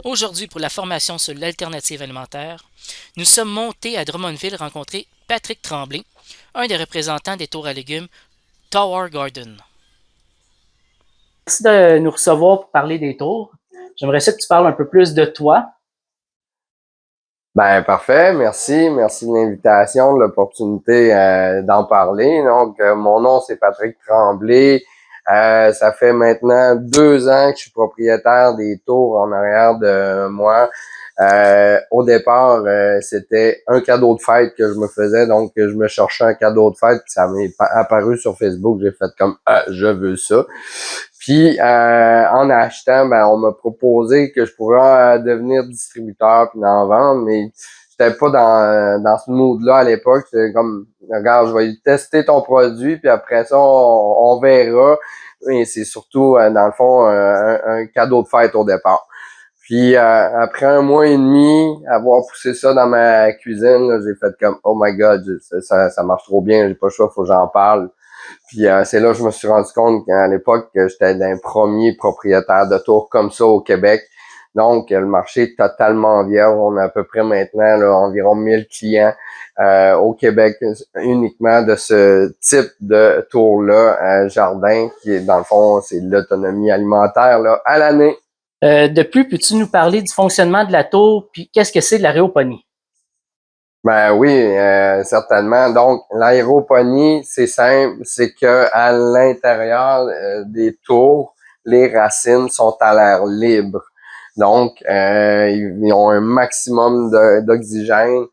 Aujourd'hui, pour la formation sur l'alternative alimentaire, nous sommes montés à Drummondville rencontrer Patrick Tremblay, un des représentants des tours à légumes Tower Garden. Merci de nous recevoir pour parler des tours. J'aimerais ça que tu parles un peu plus de toi. Ben parfait, merci de l'invitation, de l'opportunité d'en parler. Donc, mon nom c'est Patrick Tremblay. Ça fait maintenant 2 ans que je suis propriétaire des tours en arrière de moi. Au départ, c'était un cadeau de fête que je me faisais, donc je me cherchais un cadeau de fête, puis ça m'est apparu sur Facebook. J'ai fait comme je veux ça. Puis en achetant, ben on m'a proposé que je pourrais devenir distributeur puis en vendre, mais j'étais pas dans ce mood-là à l'époque. C'était comme regarde, je vais tester ton produit, puis après ça, on verra. Mais c'est surtout, dans le fond, un cadeau de fête au départ. Puis après 1 mois et demi, avoir poussé ça dans ma cuisine, là, j'ai fait comme oh my god, ça marche trop bien, j'ai pas le choix, faut que j'en parle. Puis c'est là que je me suis rendu compte qu'à l'époque, j'étais d'un premier propriétaire de tours comme ça au Québec. Donc, le marché est totalement vierge. On a à peu près maintenant là, environ 1000 clients au Québec uniquement de ce type de tour-là, jardin, qui est dans le fond, c'est l'autonomie alimentaire là, à l'année. De plus, peux-tu nous parler du fonctionnement de la tour, puis qu'est-ce que c'est de l'aéroponie? Ben oui, certainement. Donc, l'aéroponie, c'est simple, c'est que à l'intérieur des tours, les racines sont à l'air libre. Donc, ils ont un maximum d'oxygène.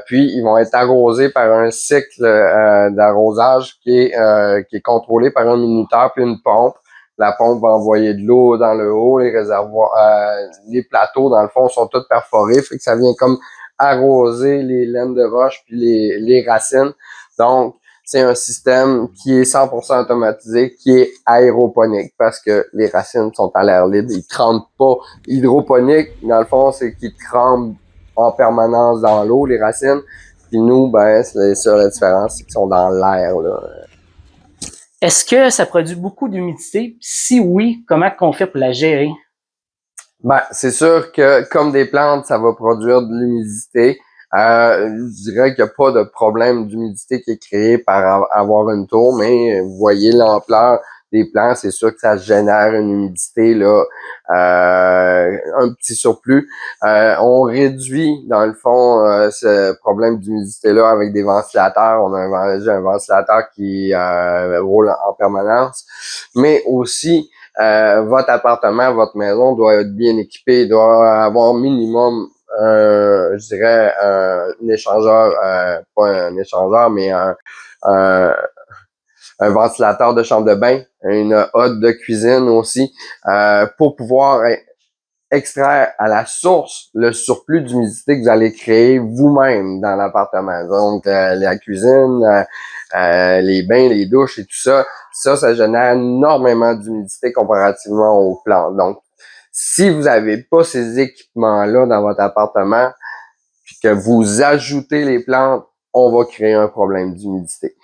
Puis, ils vont être arrosés par un cycle d'arrosage qui est contrôlé par un minuteur puis une pompe. La pompe va envoyer de l'eau dans le haut, les réservoirs, les plateaux, dans le fond, sont tous perforés, fait que ça vient comme arroser les laines de roche puis les racines. Donc, c'est un système qui est 100% automatisé, qui est aéroponique parce que les racines sont à l'air libre, ils trempent pas. Hydroponique, dans le fond, c'est qu'ils trempent en permanence dans l'eau, les racines. Puis nous, ben, c'est ça la différence, c'est qu'ils sont dans l'air, là. Est-ce que ça produit beaucoup d'humidité? Si oui, comment qu'on fait pour la gérer? Ben, c'est sûr que comme des plantes, ça va produire de l'humidité. Je dirais qu'il n'y a pas de problème d'humidité qui est créé par avoir une tour, mais vous voyez l'ampleur des plants, c'est sûr que ça génère une humidité là, un petit surplus. On réduit dans le fond ce problème d'humidité-là avec des ventilateurs. On a j'ai un ventilateur qui roule en permanence, mais aussi votre appartement, votre maison doit être bien équipé, doit avoir minimum je dirais un échangeur, pas un échangeur, mais un, un ventilateur de chambre de bain, une hotte de cuisine aussi, pour pouvoir extraire à la source le surplus d'humidité que vous allez créer vous-même dans l'appartement. Donc, la cuisine, les bains, les douches et tout ça, ça génère énormément d'humidité comparativement aux plantes. Donc, si vous n'avez pas ces équipements-là dans votre appartement, puis que vous ajoutez les plantes, on va créer un problème d'humidité.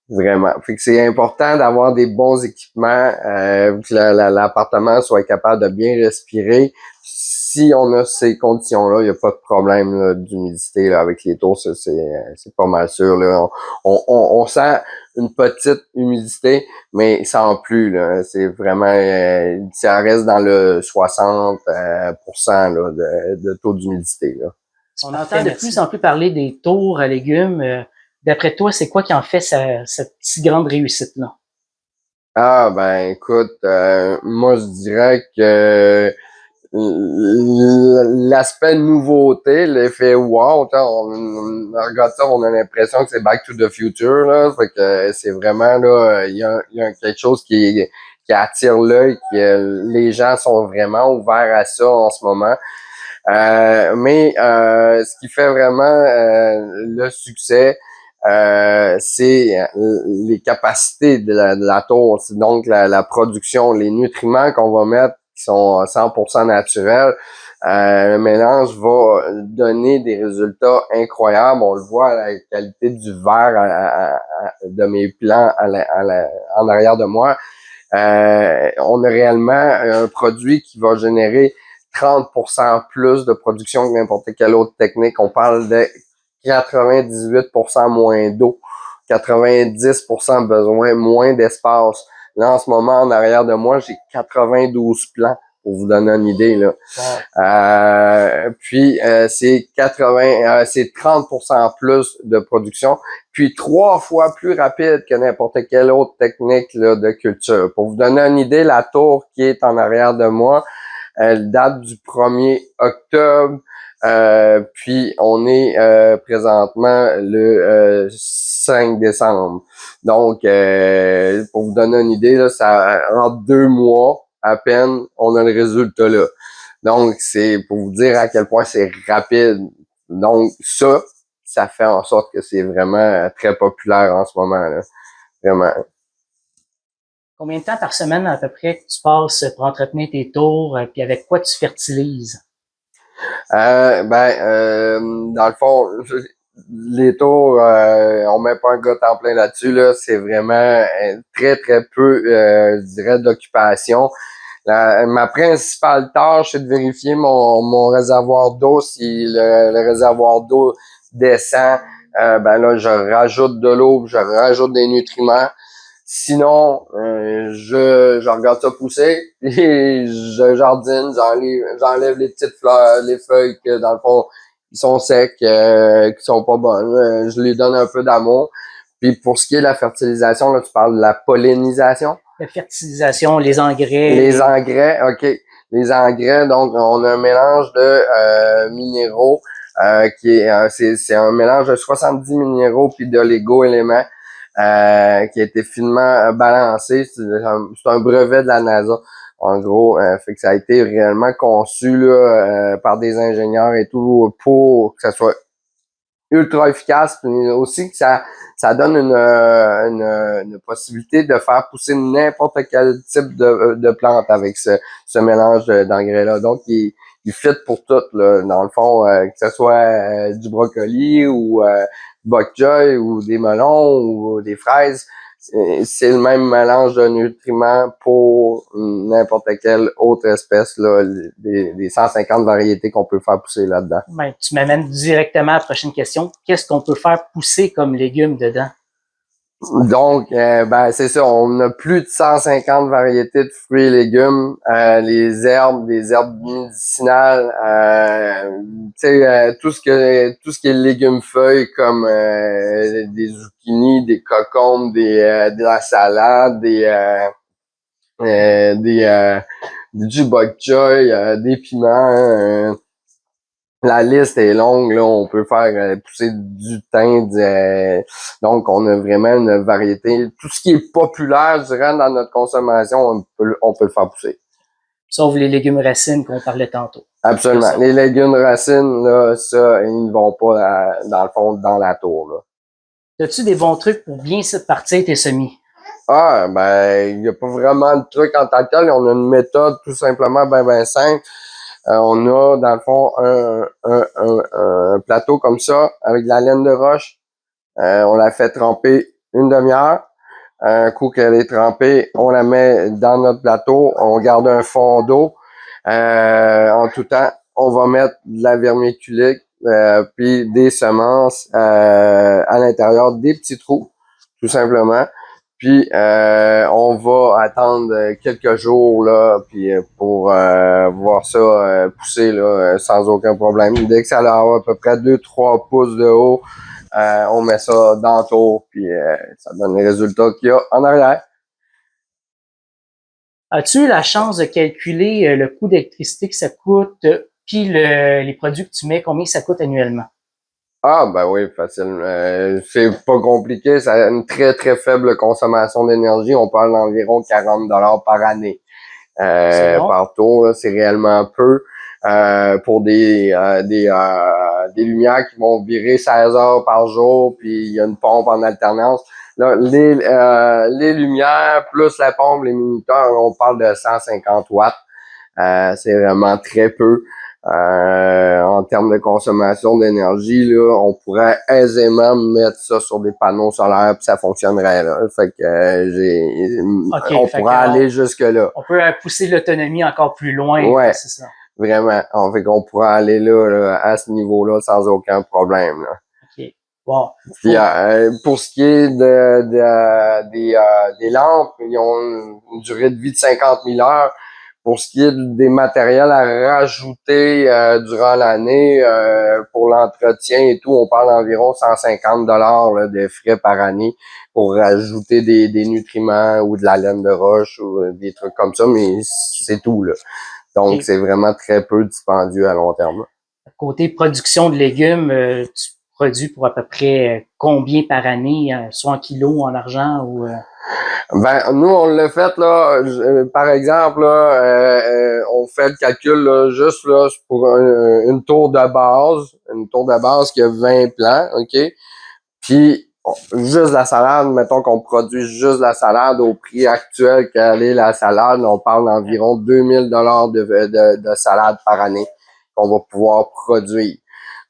Vraiment. Fait que c'est important d'avoir des bons équipements, que l'appartement soit capable de bien respirer. Si on a ces conditions-là, il n'y a pas de problème là, d'humidité là, avec les taux, ça, c'est pas mal sûr. Là. On sent une petite humidité, mais sans plus. Là. C'est vraiment ça reste dans le 60 là, de taux d'humidité. Là. On entend de plus en plus parler des tours à légumes. D'après toi, c'est quoi qui en fait cette si grande réussite-là? Ah ben écoute, moi je dirais que l'aspect nouveauté, l'effet wow, on regarde ça, on a l'impression que c'est Back to the Future, là. Fait que c'est vraiment là, il y a quelque chose qui attire l'œil, les gens sont vraiment ouverts à ça en ce moment. Mais ce qui fait vraiment le succès, c'est les capacités de la tour, c'est donc la production, les nutriments qu'on va mettre qui sont 100% naturels. Le mélange va donner des résultats incroyables. On le voit à la qualité du verre de mes plants en arrière de moi. On a réellement un produit qui va générer 30% plus de production que n'importe quelle autre technique. On parle de 98% moins d'eau, 90% besoin moins d'espace. Là, en ce moment, en arrière de moi, j'ai 92 plants, pour vous donner une idée, là. Wow. Puis c'est 30% plus de production, puis 3 fois plus rapide que n'importe quelle autre technique là, de culture. Pour vous donner une idée, la tour qui est en arrière de moi, elle date du 1er octobre, puis on est présentement le 5 décembre. Donc, pour vous donner une idée, là, ça en 2 mois à peine, on a le résultat là. Donc, c'est pour vous dire à quel point c'est rapide. Donc, ça fait en sorte que c'est vraiment très populaire en ce moment, là. Vraiment. Combien de temps par semaine à peu près que tu passes pour entretenir tes tours, puis avec quoi tu fertilises? Dans le fond, les tours, on met pas un gars temps plein là-dessus, là. C'est vraiment très, très peu, je dirais, d'occupation. Ma principale tâche, c'est de vérifier mon réservoir d'eau. Si le réservoir d'eau descend, là, je rajoute de l'eau, je rajoute des nutriments. Sinon, je regarde ça pousser et je jardine, j'enlève les petites fleurs, les feuilles que dans le fond ils sont secs, qui sont pas bonnes. Je les donne un peu d'amour. Puis pour ce qui est de la fertilisation, là, tu parles de la pollinisation. La fertilisation, les engrais. Les engrais, OK. Les engrais, donc on a un mélange de minéraux qui est c'est un mélange de 70 minéraux puis d'oligo-éléments qui a été finement balancé. C'est un brevet de la NASA. En gros, fait que ça a été réellement conçu là, par des ingénieurs et tout pour que ça soit ultra efficace, mais aussi que ça donne une possibilité de faire pousser n'importe quel type de plante avec ce mélange d'engrais-là. Donc, il fit pour tout, là, dans le fond, que ce soit du brocoli ou bok choy ou des melons ou des fraises. C'est le même mélange de nutriments pour n'importe quelle autre espèce, là, des 150 variétés qu'on peut faire pousser là-dedans. Ben, tu m'amènes directement à la prochaine question. Qu'est-ce qu'on peut faire pousser comme légumes dedans? Donc, c'est ça, on a plus de 150 variétés de fruits et légumes, des herbes médicinales, tout ce qui est légumes feuilles comme des zucchinis, des cocombes, de la salade, du bok choy, des piments. La liste est longue, là, on peut faire pousser du thym, donc on a vraiment une variété. Tout ce qui est populaire, je dirais, dans notre consommation, on peut le faire pousser. Sauf les légumes racines qu'on parlait tantôt. Absolument. Les légumes racines, là, ça, ils ne vont pas, dans le fond, dans la tour, là. As-tu des bons trucs pour bien partir tes semis? Il n'y a pas vraiment de truc en tant que tel. On a une méthode tout simplement ben simple. On a, dans le fond, un plateau comme ça, avec de la laine de roche. On la fait tremper une demi-heure. Un coup qu'elle est trempée, on la met dans notre plateau. On garde un fond d'eau. En tout temps, on va mettre de la vermiculique, puis des semences à l'intérieur, des petits trous, tout simplement. Puis on va attendre quelques jours là, puis pour voir ça pousser là, sans aucun problème. Dès que ça a à peu près 2-3 pouces de haut, on met ça dans le tour, puis ça donne les résultats qu'il y a en arrière. As-tu eu la chance de calculer le coût d'électricité que ça coûte, puis les produits que tu mets, combien ça coûte annuellement? Oui, facile. C'est pas compliqué. Ça a une très, très faible consommation d'énergie. On parle d'environ 40 $ par année. Bon. Par tour, là, c'est réellement peu. Pour des lumières qui vont virer 16 heures par jour, puis il y a une pompe en alternance. Là, les lumières plus la pompe, les minuteurs, on parle de 150 watts. C'est vraiment très peu. En termes de consommation d'énergie, là, on pourrait aisément mettre ça sur des panneaux solaires puis ça fonctionnerait là. Fait que on pourrait aller jusque là. On peut pousser l'autonomie encore plus loin. Ouais. C'est ça. Vraiment. On fait qu'on pourra aller là, à ce niveau-là sans aucun problème, là. OK. Bon. Puis pour ce qui est des lampes, ils ont une durée de vie de 50 000 heures. Pour ce qui est des matériels à rajouter durant l'année, pour l'entretien et tout, on parle d'environ 150 $ de frais par année pour rajouter des nutriments ou de la laine de roche ou des trucs comme ça, mais c'est tout, là. Donc, OK. c'est vraiment très peu dispendieux à long terme. Côté production de légumes, tu produis pour à peu près combien par année, soit en kilos, en argent ou... Ben, nous, on l'a fait, là, par exemple, là, on fait le calcul, là, juste, là, pour une tour de base qui a 20 plants, OK? Puis, juste la salade, mettons qu'on produit juste la salade au prix actuel qu'elle est la salade, on parle d'environ 2000 $ de salade par année qu'on va pouvoir produire.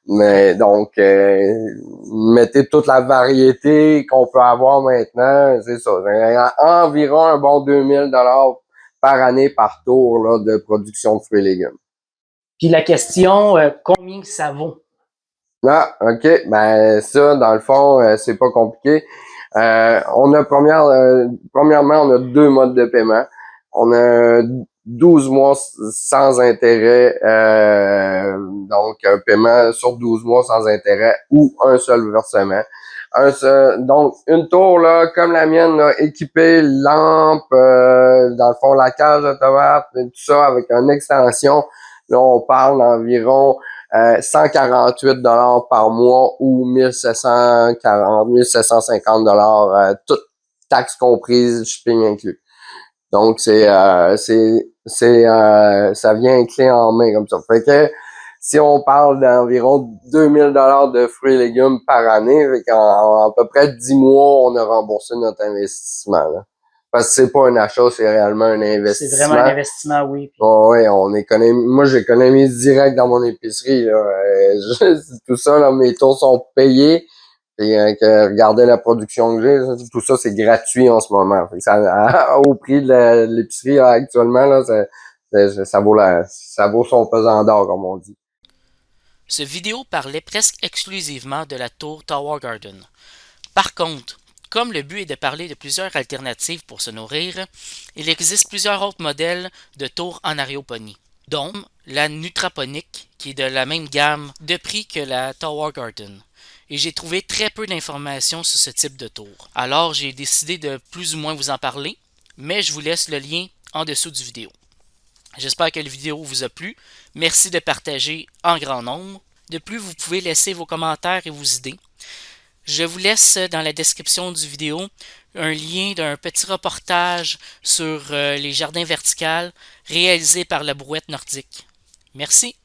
Mais donc, mettez toute la variété qu'on peut avoir maintenant, c'est ça. Environ un bon 2000 $ par année par tour là, de production de fruits et légumes. Puis la question, combien ça vaut? Ah, OK. Ben ça, dans le fond, c'est pas compliqué. On a premièrement, on a deux modes de paiement. On a 12 mois sans intérêt, donc un paiement sur 12 mois sans intérêt ou un seul versement. Donc, une tour, là, comme la mienne, là, équipée, lampe, dans le fond, la cage automate, et tout ça, avec une extension. Là, on parle d'environ 148 $ par mois ou 1750 $ toutes taxes comprises, shipping inclus. Donc ça vient clé en main comme ça. Fait que si on parle d'environ 2000 $ de fruits et légumes par année, fait qu'en à peu près 10 mois, on a remboursé notre investissement, là. Parce que c'est pas un achat, c'est réellement un investissement. C'est vraiment un investissement, oui. Puis... Oh, ouais, moi j'économise direct dans mon épicerie, là. Tout ça, là, mes tours sont payés. Et regardez la production que j'ai, tout ça c'est gratuit en ce moment. Fait que ça, au prix de l'épicerie là, actuellement, là, ça vaut son pesant d'or, comme on dit. Ce vidéo parlait presque exclusivement de la tour Tower Garden. Par contre, comme le but est de parler de plusieurs alternatives pour se nourrir, il existe plusieurs autres modèles de tours en aéroponie, dont la Nutraponique, qui est de la même gamme de prix que la Tower Garden. Et j'ai trouvé très peu d'informations sur ce type de tour. Alors j'ai décidé de plus ou moins vous en parler, mais je vous laisse le lien en dessous du vidéo. J'espère que la vidéo vous a plu. Merci de partager en grand nombre. De plus, vous pouvez laisser vos commentaires et vos idées. Je vous laisse dans la description du vidéo un lien d'un petit reportage sur les jardins verticaux réalisé par la Brouette Nordique. Merci.